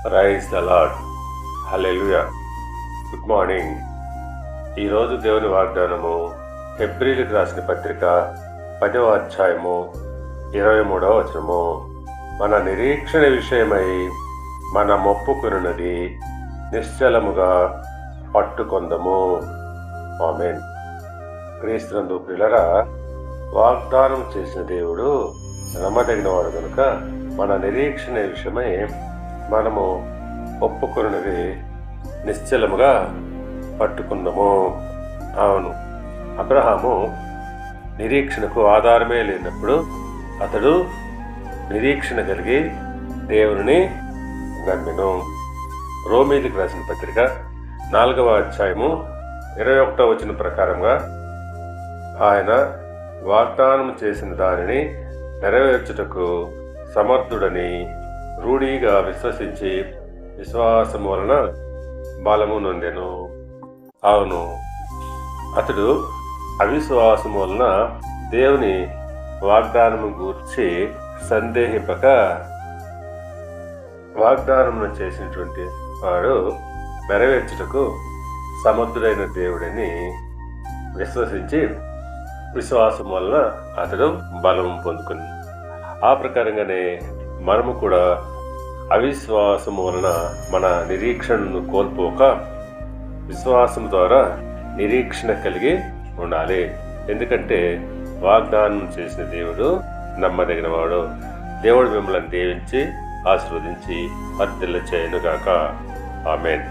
Praise the lord. Hallelujah. Good morning. ఈరోజు దేవుని వాగ్దానము హెబ్రీయులకు రాసిన పత్రిక 10వ అధ్యాయము 23వ వచనము. మన నిరీక్షణ విషయమై మన మొప్పుకున్నది నిశ్చలముగా పట్టుకొందము. ఆమేన్. క్రీస్తునందు ప్రియులారా, వాగ్దానం చేసిన దేవుడు నమ్మదగిన వాడు కనుక మన నిరీక్షణ విషయమై మనము ఒప్పుకున్నది నిశ్చలముగా పట్టుకుందాము. అవును, అబ్రహాము నిరీక్షణకు ఆధారమే లేనప్పుడు అతడు నిరీక్షణ కలిగి దేవుని నమ్మెను. రోమీయులకు రాసిన పత్రిక 4వ అధ్యాయము 21వ వచనం ప్రకారంగా ఆయన వాగ్దానం చేసిన దానిని నెరవేర్చుటకు సమర్థుడని రూఢిగా విశ్వసించి విశ్వాసము వలన బలము నొందెను. అవును, అతడు అవిశ్వాసము వలన దేవుని వాగ్దానము గూర్చి సందేహింపక వాగ్దానమును చేసినటువంటి వాడు నెరవేర్చుటకు సమర్థుడైన దేవుడని విశ్వసించి విశ్వాసం వలన అతడు బలం పొందుకుని, ఆ ప్రకారంగానే మనము కూడా అవిశ్వాసము వలన మన నిరీక్షణను కోల్పోక విశ్వాసం ద్వారా నిరీక్షణ కలిగి ఉండాలి. ఎందుకంటే వాగ్దానం చేసిన దేవుడు నమ్మదగిన వాడు. దేవుడు మిమ్మల్ని దీవించి ఆశీర్వదించి వర్ధిల్ల చేయనుగాక. ఆమేన్.